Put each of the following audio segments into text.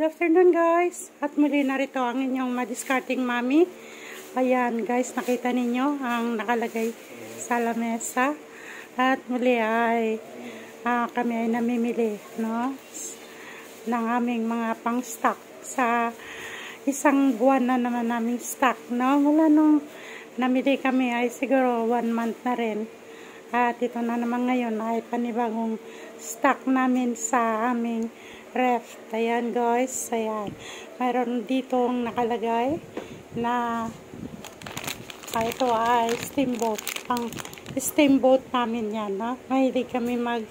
afternoon guys, at muli narito ang inyong madiscarding mami. Ayan guys, nakita ninyo ang nakalagay sa lamesa. At muli ay kami ay namimili, no, ng aming mga pang stock sa isang buwan na naman naming stock, no. Mula nung namili kami ay siguro 1 month na rin. At ito na naman ngayon ay panibagong stock namin sa aming ref. Ayan guys, ayan. Mayroon ditong nakalagay na ito ay steamboat. Ang steamboat namin yan, no? Mahilig kami mag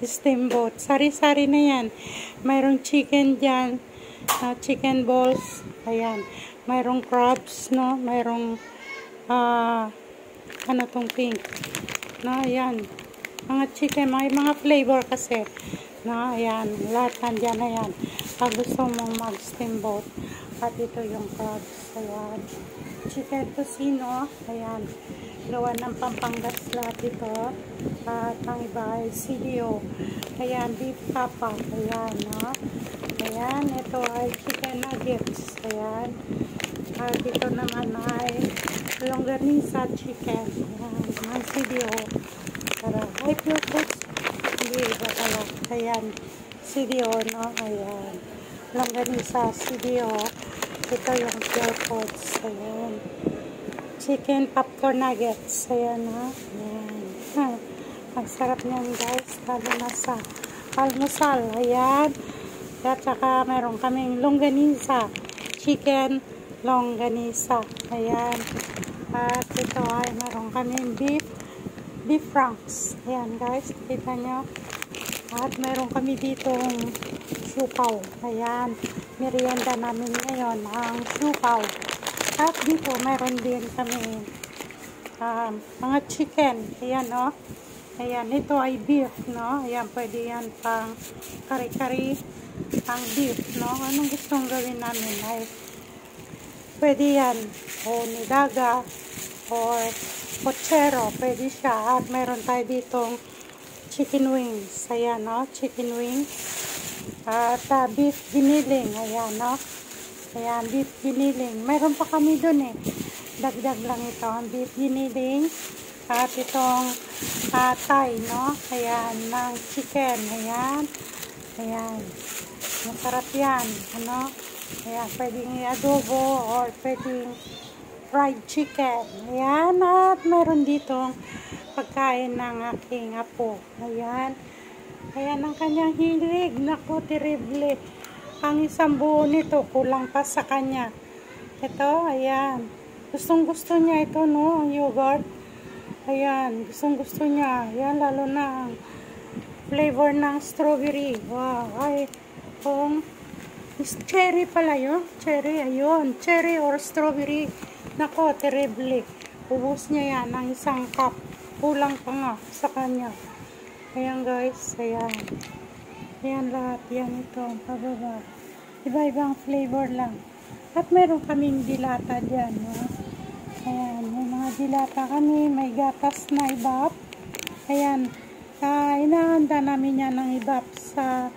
steamboat. Sari-sari na yan. Mayroong chicken dyan, chicken balls. Ayan. Mayroong crabs, no? Mayroong ano tong pink, no? Ayan. Mga chicken, may mga flavor kasi. No, ayan, lahat nandyan na yan. Pag gusto mong mag-steamboat. At ito yung crabs. Ayan. Chicken tocino. Ayan. Gawa ng Pampangas lahat ito. At ang iba ay CDO. Ayan, beef papa. Ayan, no. Ayan, ito ay chicken nuggets. Ayan. At ito naman ay longganisa chicken. Ayan, mga CDO. Para high pure foods. Hindi iba pala. Ayan. CDO, no? Ayan. Longganisa, CDO. Ito yung pure foods. Ayan. Chicken popcorn nuggets. Ayan, no? Ayan. Ang sarap niyan, guys. Lalo na sa almusal. Ayan. At saka meron kaming longganisa. Chicken longganisa. Ayan. At ito ay meron kaming beef franks. Ayan guys, kita nyo. At meron kami ditong siupaw. Ayan, merienda namin ngayon ang siupaw. At dito meron din kami mga chicken. Ayan, no. Ayan, ito ay beef, no. Ayan, pwede yan pang kari-kari ang beef, no. Anong gustong gawin namin ay pwede yan o nilaga or pochero, pwede siya. At meron tayo ditong chicken wings. Ayan, no, chicken wings. At beef giniling. Ayan, no. Ayan, beef giniling. Meron pa kami dun eh. Dagdag lang ito, ang beef giniling. At itong Thai, no. Ayan, ng chicken. Ayan. Ayan. Masarap yan. Ano. Ayan, pwedeng i-adobo or pwedeng fried chicken. Ayan, at meron ditong pagkain ng aking apo. Ayan. Ayan ang kanyang hilig. Naku, terrible. Ang isang buo nito, kulang pa sa kanya. Ito, ayan. Gustong gusto niya ito, no, ang yogurt. Ayan, gustong gusto niya. Ayan, lalo na ang flavor ng strawberry. Wow, ay, kung cherry pala yun. Cherry, ayun. Cherry or strawberry. Nako, terrible. Ubus niya yan ng isang cup. Kulang pa nga sa kanya. Ayan guys, ayan. Ayan lahat. Yan ito, pababa. Iba-ibang flavor lang. At meron kaming dilata dyan. No? Ayan, may mga dilata kami. May gatas na ibap. Ayan. Inahanda namin yan ng ibap sa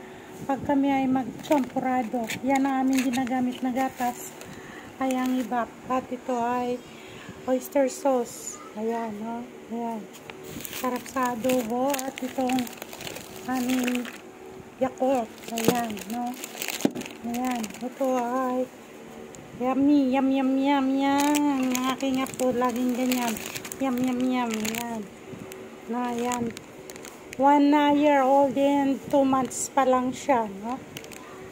pag kami ay mag-champurado. Yan ang aming ginagamit na gatas. Ay ang ibap. At ito ay oyster sauce. Ayan, no? Ayan. Sarap sa adobo. At itong aming Yakult. Ayan, no? Ayan. Ito ay yummy, yum, yum, yum, yan. Ang aking apo, laging ganyan. Yum, yum, yum. Ayan. Na, ayan. 1 year old and 2 months pa lang siya, no?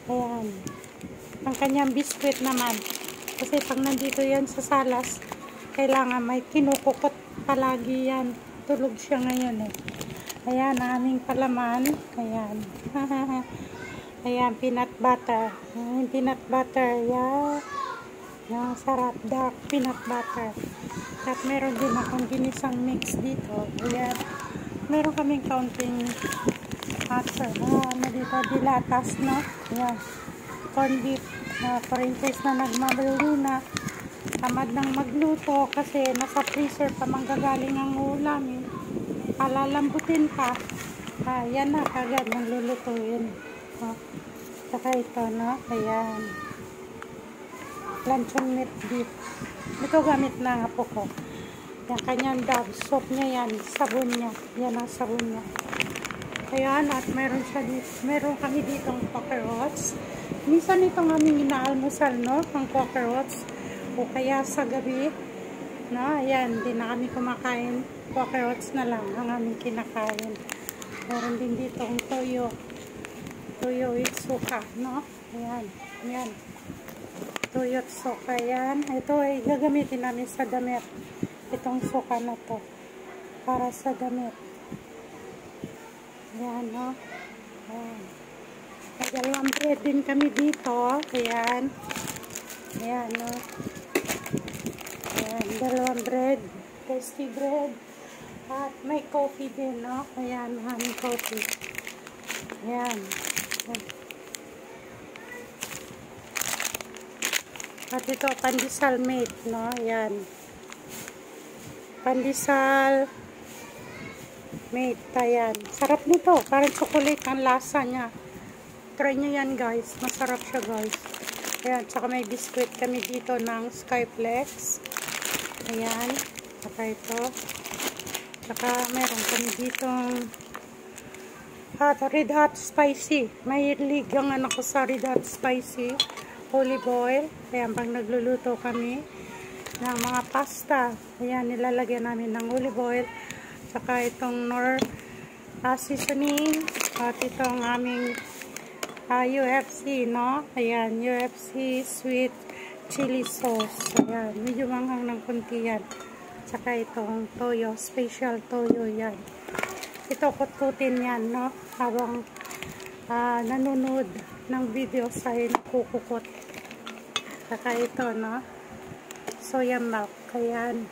Ayan. Ang kanyang biskwit naman. Kasi pag nandito yan sa salas, kailangan may kinukukot palagi yan. Tulog siya ngayon eh. Ayan, aming palaman. Ayan. Ayan, peanut butter. Ayan, peanut butter. Yan. Yung sarap. Dark peanut butter. At meron din akong ginisang mix dito. Ayan. Meron kaming counting butter. Ano dito, dilatas, no? Ayan. Corn beef. For in case na nagmabalo na, tamad nang magluto kasi nasa freezer pa manggagaling ang ulamin, palalambutin pa, yan na kagad naglulutuin. Saka ito, no? Ayan. Luncheon meat beef. Ito gamit na apo ko. Yung kanyang dog soap niya yan. Sabon niya. Yan ang sabon niya. Ayan, at meron siya dito. Meron kami ditong Quaker Oats. Minsan itong aming inaalmusal, no? Ang Quaker Oats. O kaya sa gabi, no? Ayan, hindi na kami kumakain. Quaker Oats na lang ang aming kinakain. Meron din dito ang toyo. Toyo with suka, no? Ayan, ayan. Toyo at suka, ayan. Ito ay gagamitin namin sa damit. Itong suka na to. Para sa damit. Ayan, no? Ayan. May dalawang bread din kami dito. Ayan. Ayan, no? Ayan, dalawang bread. Tasty bread. At may coffee din, no? Ayan, maraming coffee. Ayan. At ito, pandesal mate, no? Ayan. Pandesal mate, ayan. Sarap nito. Parang chocolate ang lasa niya. Try nyo yan, guys. Masarap siya, guys. Ayan, tsaka may biscuit kami dito ng Skyflex. Ayan. Tsaka ito. Tsaka meron kami ditong Red Hot Spicy. May hilig ang anak ko sa Red Hot Spicy. Olive oil. Ayan, pag nagluluto kami ng mga pasta. Ayan, nilalagyan namin ng olive oil. Tsaka itong seasoning. At itong aming UFC, no? Ayan, UFC sweet chili sauce. Ayan, medyo manghang ng kunti yan. Tsaka itong toyo, special toyo yan. Ito, kutkutin yan, no? Habang nanonood ng video sa kukukot. Saka ito, no? Soya milk. Ayan.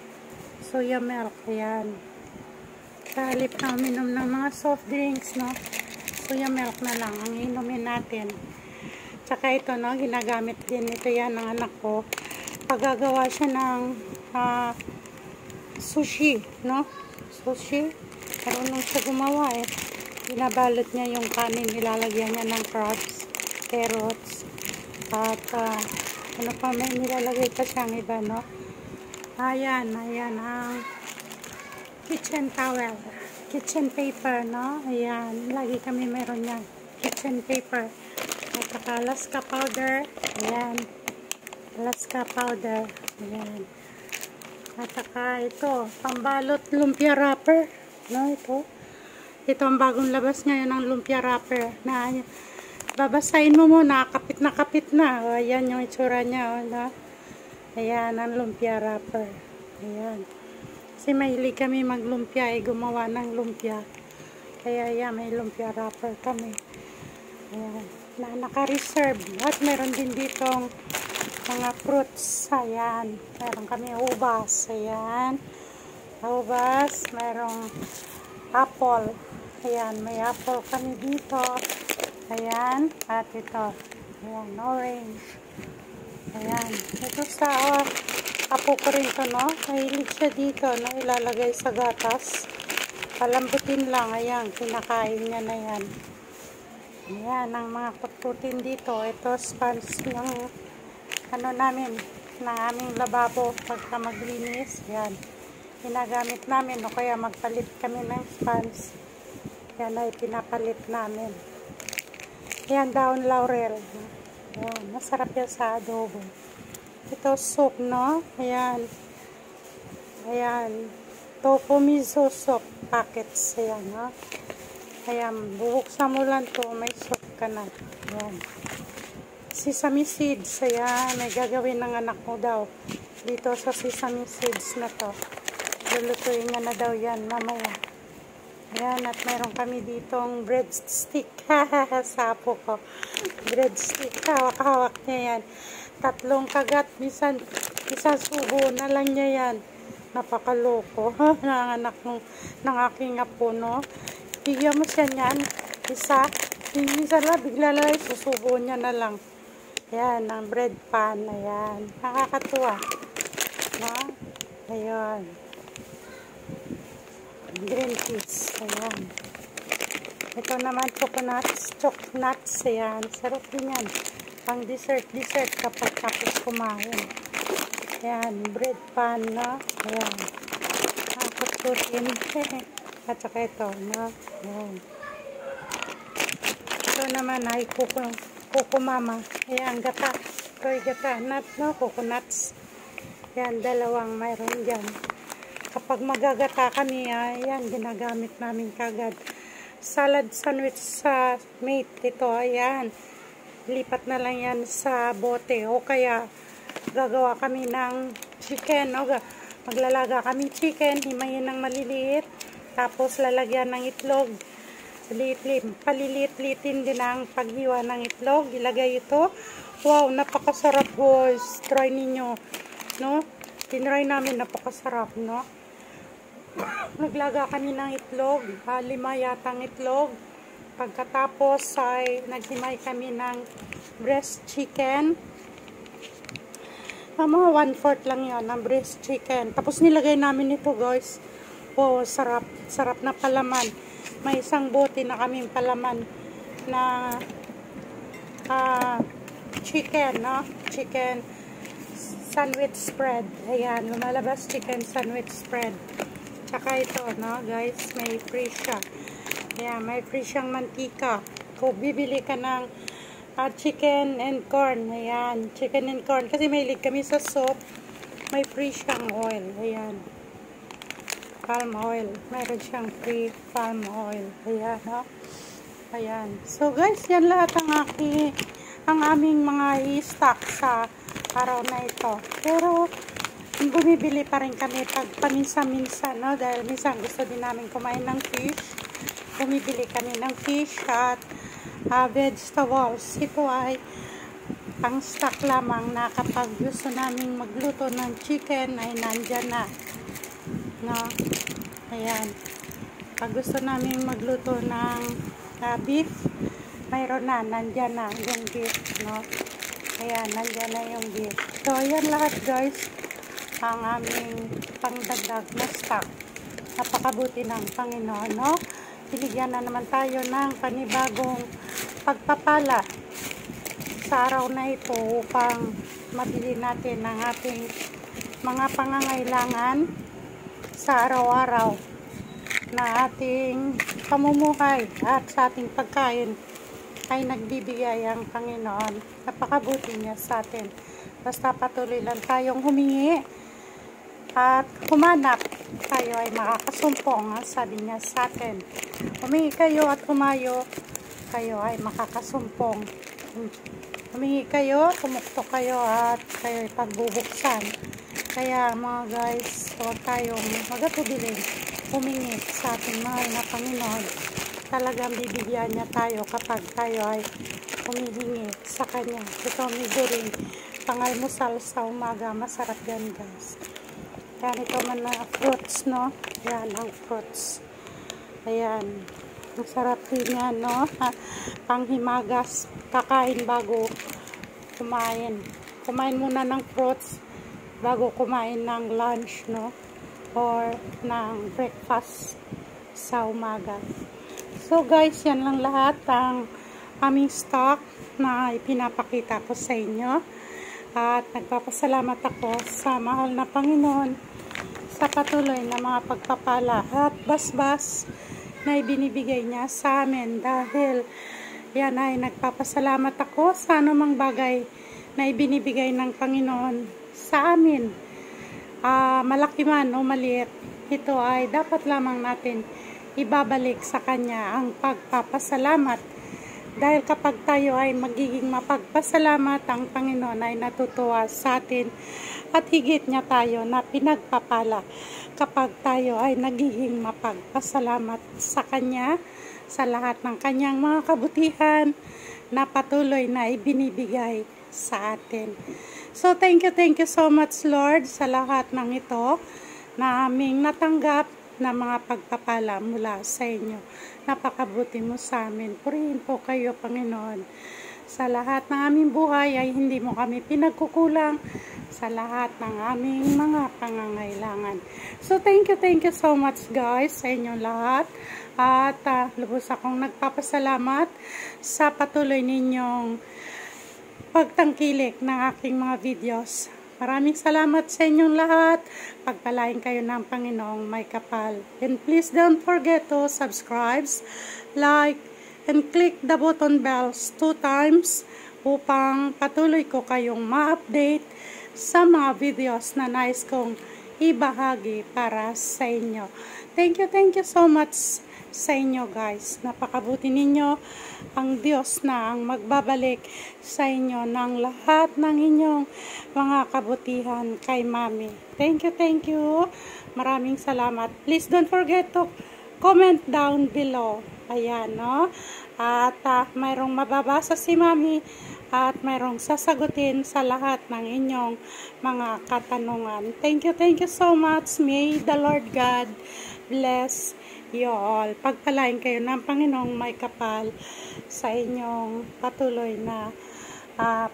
Soya milk. Ayan. Sa halip na uminom ng mga soft drinks, no? Soya milk na lang ang inumin natin. Tsaka ito, no? Ginagamit din ito yan ng anak ko. Paggagawa siya ng sushi, no? Sushi. Marunong siya gumawa, eh. Binabalot niya yung kanin. Nilalagyan niya ng crabs, carrots, at ano pa, may nilalagay pa siyang iba, no? Ayan, ayan ang kitchen towel, kitchen paper, no? Ayan, lagi kami meron yan, kitchen paper. At saka Alaska powder. Ayan, Alaska powder. Ayan. At saka ito, pambalot lumpia wrapper, no? Ito ang bagong labas ngayon ng lumpia wrapper na babasahin mo muna, kapit na. O, ayan yung itsura niya. O, no? Ayan, ang lumpia wrapper. Ayan. Kasi mahilig kami maglumpia, gumawa ng lumpia. Kaya, ayan, may lumpia wrapper kami. Ayan. Na naka-reserve. At meron din ditong mga fruits. Ayan. Meron kami ubas. Ayan. Ubas. Merong apple. Ayan, may apple kami dito. Ayan, at ito. Ayan, orange. Ayan. Ito sa apo ko rin to, no? Mahilig siya dito, no? Ilalagay sa gatas. Palambutin lang. Ayan, kinakain niya na yan. Ayan, ang mga kutkutin dito. Ito, sponge yung ano namin, ng aming lababo pagka maglinis. Ayan. Ginagamit namin, o kaya magpalit kami ng sponge. Yan ay pinapalit namin. Ayan, daon laurel. Ayan, masarap yan sa adobo. Ito, soup, no? Ayan. Ayan. Tofu miso soup packets. Ayan, no? Ayan, bubuksan mo lang to, may soup ka na. Ayan. Sesame seeds. Ayan, may gagawin ng anak mo daw. Dito sa sesame seeds na to. Lulutuin niya na daw yan mamaya. Ayan, at meron kami ditong breadstick. Sapo ko. Breadstick. Hawak-hawak niya yan. 3 kagat. Minsan, isang subo na lang niya yan. Napakaloko. Nanganak ng aking apo, no? Bigyan mo siya niyan. Isa. Minsan lang, bigla lang, susubo niya na lang. Ayan, ang bread pan. Ayan. Nakakatuwa. No? Ayan. Green peas. Ayan. Ito naman, coconuts, chocnuts. Ayan, sarap din yan. Pang dessert kapag tapos kumain. Ayan, bread pan, no? Ayan. Kutin. At saka ito, no? Ayan. Ito naman ay kukumama. Ayan, gata. Ito ay gata. Nut, no? Coconuts. Ayan, dalawang mayroon dyan. Kapag magagata kami, ayan, ginagamit namin kagad. Salad sandwich sa mate. Ito, ayan. Lipat na lang yan sa bote. O kaya, gagawa kami ng chicken. O, maglalaga kami chicken. Himayin ng maliliit. Tapos, lalagyan ng itlog. Paliliit-litin din ang paghiwa ng itlog. Ilagay ito. Wow, napakasarap, guys. Try ninyo. No? Tinry namin, napakasarap, no? Naglaga kami ng itlog. 5 yatang itlog. Pagkatapos ay naghimay kami ng breast chicken. Mga 1/4 lang yan ng breast chicken. Tapos nilagay namin ito, guys. Oh, sarap. Sarap na palaman. May isang bote na kaming palaman na chicken, no? Chicken sandwich spread. Ayan, lumalabas chicken sandwich spread. Tsaka ito, no, guys, may free siya. Ayan, may free siyang mantika. Kung bibili ka ng chicken and corn, ayan, chicken and corn. Kasi mahilig kami sa soup, may free siyang oil. Ayan, palm oil. Meron siyang free palm oil. Ayan, no? Ayan. So, guys, yan lahat ang aming mga i-stock sa araw na ito. Pero, bumibili pa rin kami pag paminsan-minsan, no? Dahil minsan gusto din namin kumain ng fish. Bumibili kami ng fish at vegetables. Ito ay pang stock lamang na kapag gusto namin magluto ng chicken ay nandyan na. No? Ayan. Pag gusto namin magluto ng beef, mayroon na, nandyan na yung beef, no? Ayan, nandyan na yung beef. So, ayan lahat, guys, ang aming pangdagdag na stock. Napakabuti ng Panginoon, no? Binigyan na naman tayo ng panibagong pagpapala sa araw na ito upang mabili natin ang ating mga pangangailangan sa araw-araw na ating pamumuhay at sa ating pagkain ay nagbibigay ang Panginoon. Napakabuti niya sa atin. Basta patuloy lang tayong humingi at humanap, tayo ay makakasumpong, sabi niya sa atin. Humingi kayo at humayo, kayo ay makakasumpong. Humingi kayo, tumuktok kayo at kayo ay pagbubuksan. Kaya mga guys, huwag tayong magatubiling humingi sa ating mahal na Panginoon. Talagang bibigyan niya tayo kapag tayo ay humihingi sa Kanya. Ito medyo rin pangalmusal sa umaga. Masarap yan, guys. Ayan, ito man na fruits, no? Ayan, ang fruits. Ayan. Masarap din yan, no? Panghimagas. Kakain bago kumain. Kumain muna ng fruits bago kumain ng lunch, no? Or ng breakfast sa umaga. So, guys, yan lang lahat ang aming stock na ipinapakita ko sa inyo. At nagpapasalamat ako sa mahal na Panginoon sa patuloy na mga pagpapala at basbas na ibinibigay niya sa amin dahil yan ay nagpapasalamat ako sa anumang bagay na ibinibigay ng Panginoon sa amin. Malaki man o maliit, ito ay dapat lamang natin ibabalik sa Kanya ang pagpapasalamat. Dahil kapag tayo ay magiging mapagpasalamat, ang Panginoon ay natutuwa sa atin at higit niya tayo na pinagpapala kapag tayo ay nagiging mapagpasalamat sa Kanya sa lahat ng Kanyang mga kabutihan na patuloy na ibinibigay sa atin. So, thank you so much, Lord, sa lahat ng ito na aming natanggap na mga pagpapala mula sa inyo. Napakabuti mo sa amin. Purihin po kayo, Panginoon. Sa lahat ng aming buhay ay hindi mo kami pinagkukulang sa lahat ng aming mga pangangailangan. So, thank you so much guys sa inyong lahat. At lubos akong nagpapasalamat sa patuloy ninyong pagtangkilik ng aking mga videos. Maraming salamat sa inyong lahat. Pagpalain kayo ng Panginoong may kapal. And please don't forget to subscribe, like, and click the button bells 2 times upang patuloy ko kayong ma-update sa mga videos na nais kong ibahagi para sa inyo. Thank you so much sa inyo guys. Napakabuti ninyo. Ang Diyos na ang magbabalik sa inyo ng lahat ng inyong mga kabutihan kay Mami. Thank you. Maraming salamat. Please don't forget to comment down below. Ayan, no? At mayroong mababasa si Mami at mayroong sasagutin sa lahat ng inyong mga katanungan. Thank you so much. May the Lord God bless you all. Pagpalain kayo ng Panginoong may kapal sa inyong patuloy na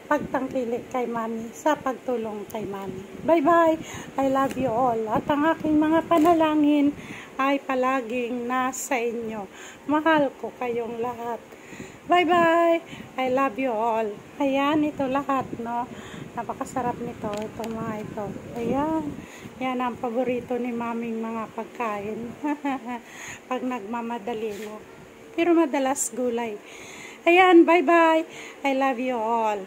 pagtangkilik kay Mami, sa pagtulong kay Mami. Bye-bye. I love you all. At ang aking mga panalangin ay palaging nasa inyo. Mahal ko kayong lahat. Bye-bye. I love you all. Ayan, ito lahat, no? Napakasarap nito, itong mga ito. Ayan. Yan ang paborito ni Maming mga pagkain. Pag nagmamadali, no? Pero madalas gulay. Ayan, bye-bye. I love you all.